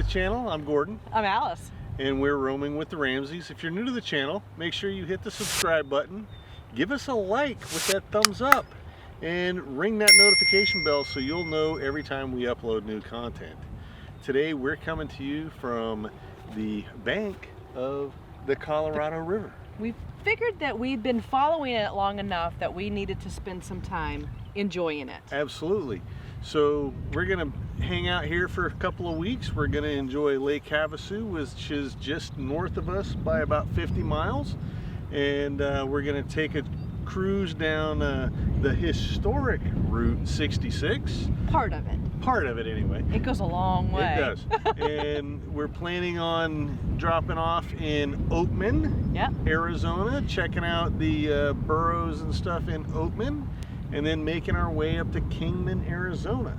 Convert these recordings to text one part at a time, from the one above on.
channel. I'm Gordon. I'm Alice. And we're roaming with the Ramsays. If you're new to the channel, make sure you hit the subscribe button, give us a like with that thumbs up, and ring that notification bell so you'll know every time we upload new content. Today we're coming to you from the bank of the Colorado River. We figured that we'd been following it long enough that we needed to spend some time enjoying it. Absolutely. So we're gonna hang out here for a couple of weeks. We're gonna enjoy Lake Havasu, which is just north of us by about 50 miles. And we're gonna take a cruise down the historic Route 66. Part of it. Part of it anyway. It goes a long way. It does. And we're planning on dropping off in Oatman, yep, Arizona, checking out the Burros and stuff in Oatman, and then making our way up to Kingman, Arizona.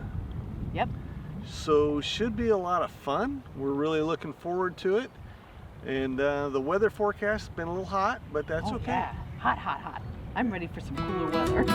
Yep. So should be a lot of fun. We're really looking forward to it. And the weather forecast has been a little hot, but that's okay. Yeah. Hot, hot, hot. I'm ready for some cooler weather.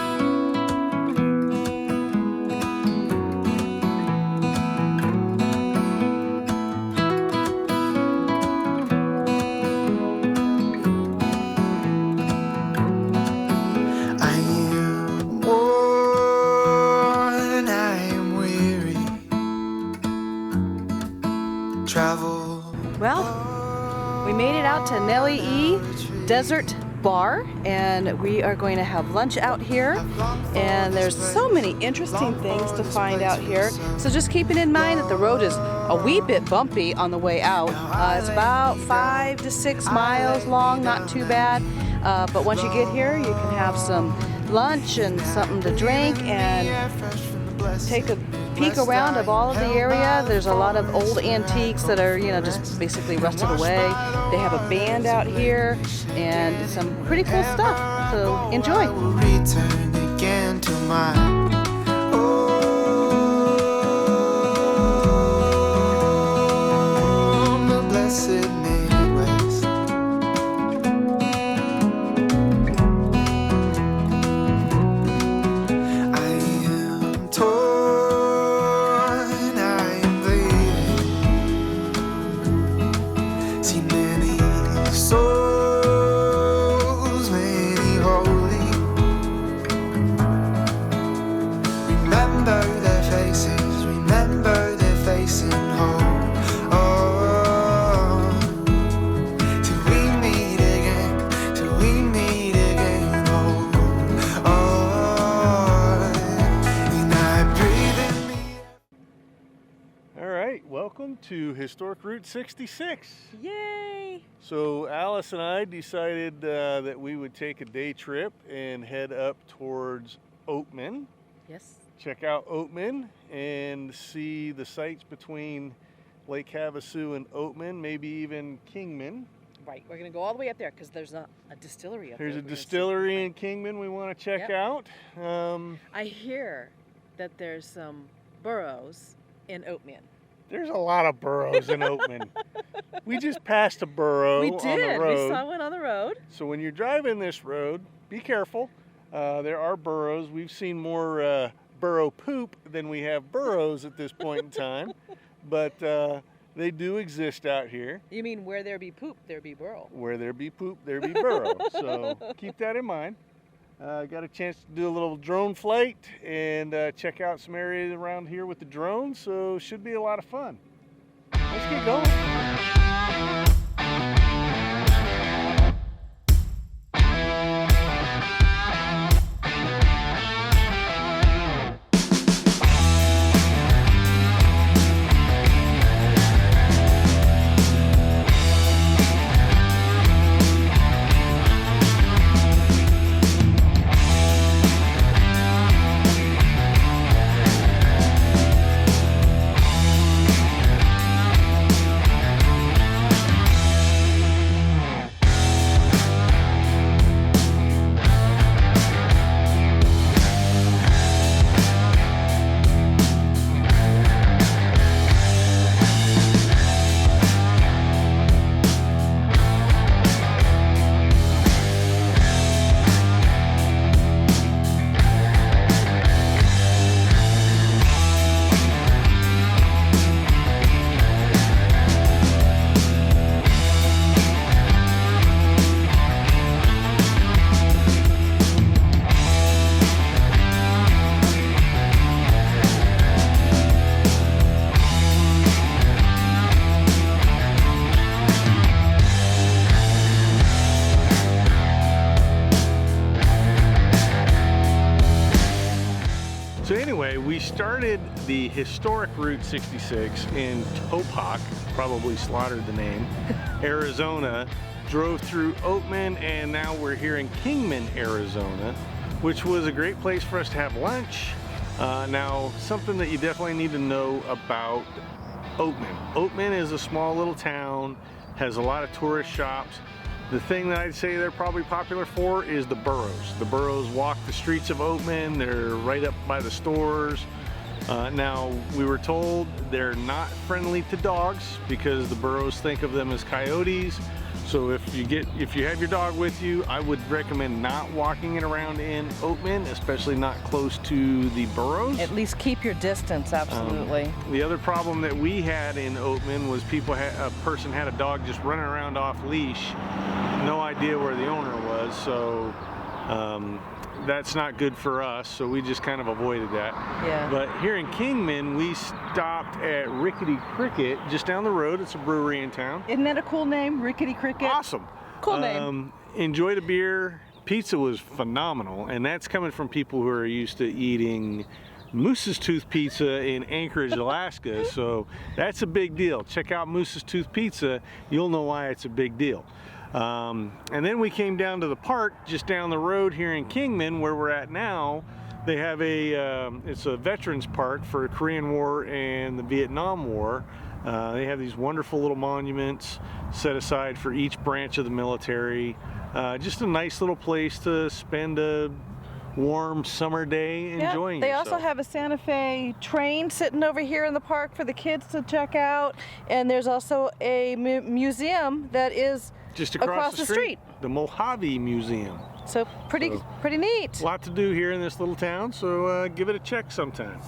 Well, we made it out to Nellie E. Desert Bar, and we are going to have lunch out here, and there's so many interesting things to find out here, so just keeping in mind that the road is a wee bit bumpy on the way out. It's about 5 to 6 miles long, not too bad, but once you get here you can have some lunch and something to drink and take a peek around of all of the area. There's a lot of old antiques that are, just basically rusted away. They have a band out here and some pretty cool stuff. So enjoy. Return again to my blessed Midwest. I am torn. Welcome to historic Route 66. Yay! So Alice and I decided that we would take a day trip and head up towards Oatman. Yes. Check out Oatman and see the sights between Lake Havasu and Oatman, maybe even Kingman. Right, we're going to go all the way up there because there's a distillery up there. There's a distillery in Kingman we want to check out. I hear that there's some Burros in Oatman. There's a lot of Burros in Oatman. We just passed a Burro on the road. We saw one on the road. So when you're driving this road, be careful. There are Burros. We've seen more burro poop than we have Burros at this point in time. But they do exist out here. You mean where there be poop, there be burro. Where there be poop, there be burro. So keep that in mind. Got a chance to do a little drone flight and check out some areas around here with the drone, so should be a lot of fun. Let's get going. So anyway, we started the historic Route 66 in Topak, probably slaughtered the name, Arizona, drove through Oatman, and now we're here in Kingman, Arizona, which was a great place for us to have lunch. Now, something that you definitely need to know about Oatman. Oatman is a small little town, has a lot of tourist shops. The thing that I'd say they're probably popular for is the Burros. The Burros walk the streets of Oatman. They're right up by the stores. Now, we were told they're not friendly to dogs because the Burros think of them as coyotes. So if you have your dog with you, I would recommend not walking it around in Oatman, especially not close to the Burros. At least keep your distance, absolutely. The other problem that we had in Oatman was a person had a dog just running around off leash, no idea where the owner was, so that's not good for us, so we just kind of avoided that. Yeah. But here in Kingman, we stopped at Rickety Cricket, just down the road. It's a brewery in town. Isn't that a cool name, Rickety Cricket? Awesome. Cool name. Enjoyed a beer. Pizza was phenomenal, and that's coming from people who are used to eating Moose's Tooth Pizza in Anchorage, Alaska, so that's a big deal. Check out Moose's Tooth Pizza. You'll know why it's a big deal. And then we came down to the park just down the road here in Kingman, where we're at now. They have it's a veterans park for the Korean War and the Vietnam War. They have these wonderful little monuments set aside for each branch of the military. Just a nice little place to spend a warm summer day enjoying They yourself. also have a Santa Fe train sitting over here in the park for the kids to check out. And there's also a museum that is just across the street. The Mohave Museum. So pretty neat. A lot to do here in this little town, so give it a check sometime.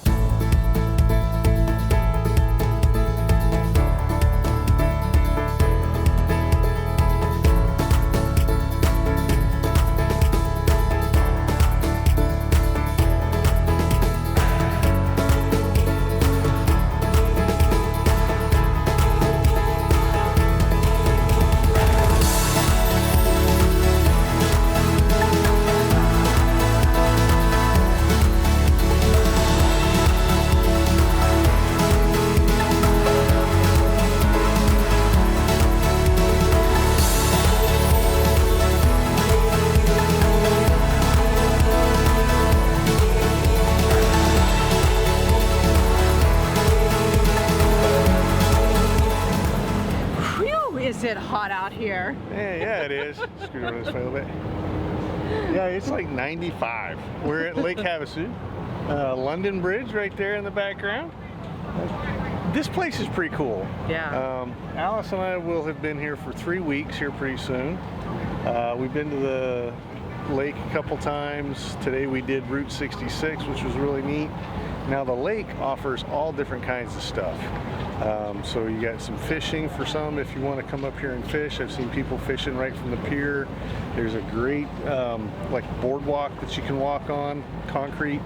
Is it hot out here? Yeah, it is. Scoot over this way a little bit. Yeah, it's like 95. We're at Lake Havasu. London Bridge right there in the background. This place is pretty cool. Yeah. Alice and I will have been here for 3 weeks here pretty soon. We've been to the lake a couple times. Today we did Route 66, which was really neat. Now the lake offers all different kinds of stuff. So you got some fishing for some if you want to come up here and fish. I've seen people fishing right from the pier. There's a great like boardwalk that you can walk on, concrete,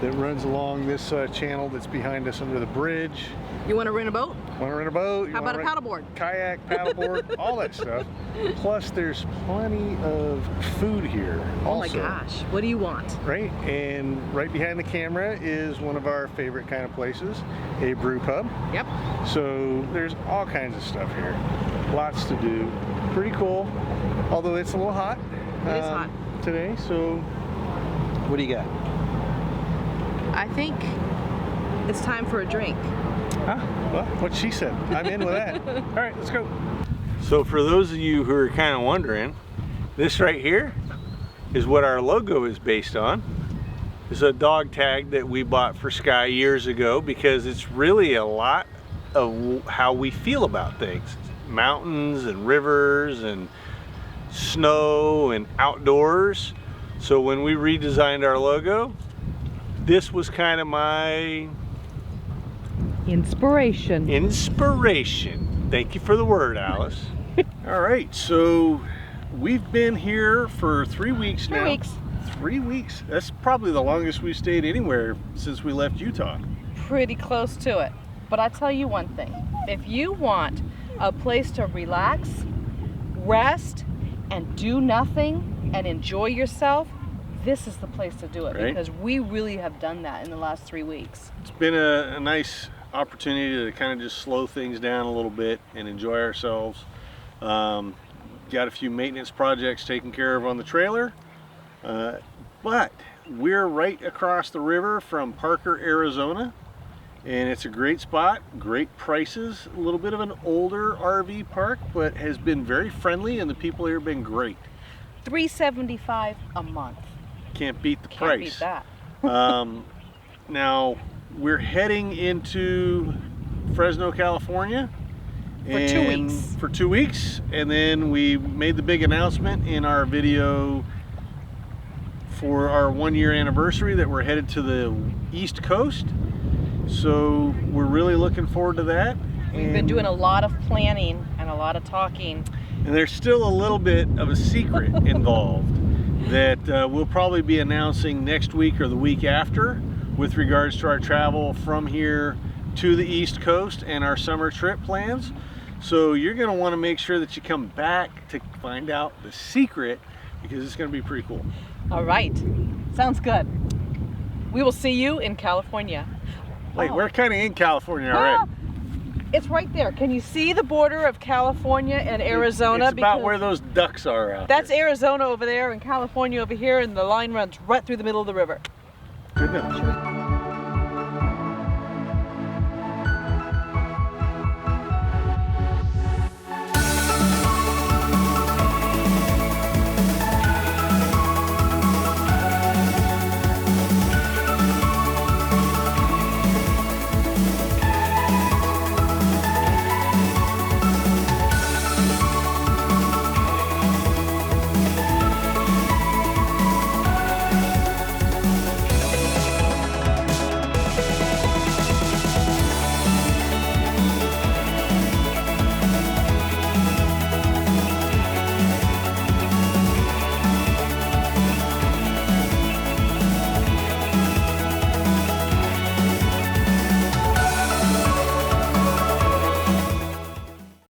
that runs along this channel that's behind us under the bridge. You want to rent a boat? Want to rent a boat? How about a paddleboard? Kayak, paddleboard, all that stuff. Plus there's plenty of food here also. Oh my gosh, what do you want? Right, and right behind the camera is one of our favorite kind of places, a brew pub. Yep. So there's all kinds of stuff here. Lots to do. Pretty cool, although it's a little hot. It is hot. Today, so what do you got? I think it's time for a drink. Huh? Well, what she said. I'm in with that. All right, let's go. So for those of you who are kind of wondering, this right here is what our logo is based on. It's a dog tag that we bought for Sky years ago because it's really a lot of how we feel about things. Mountains and rivers and snow and outdoors. So when we redesigned our logo, this was kind of my inspiration. Thank you for the word, Alice. All right, so we've been here for 3 weeks now. 3 weeks. 3 weeks. That's probably the longest we've stayed anywhere since we left Utah. Pretty close to it. But I tell you one thing. If you want a place to relax, rest, and do nothing and enjoy yourself, this is the place to do it, right? Because we really have done that in the last 3 weeks. It's been a nice opportunity to kind of just slow things down a little bit and enjoy ourselves. Got a few maintenance projects taken care of on the trailer, but we're right across the river from Parker, Arizona, and it's a great spot, great prices, a little bit of an older RV park, but has been very friendly, and the people here have been great. $375 a month. Can't beat the Can't price. beat that. Now we're heading into Fresno, California For 2 weeks. For 2 weeks, and then we made the big announcement in our video for our 1-year anniversary that we're headed to the East Coast. So we're really looking forward to that. We've been doing a lot of planning and a lot of talking. And there's still a little bit of a secret involved that we'll probably be announcing next week or the week after with regards to our travel from here to the East Coast and our summer trip plans. So you're going to want to make sure that you come back to find out the secret, because it's going to be pretty cool. All right, sounds good. We will see you in California. Wait, Oh. we're kind of in California already. Well, it's right there. Can you see the border of California and Arizona? It's about Because where those ducks are out that's there. Arizona over there and California over here, and the line runs right through the middle of the river. Good enough.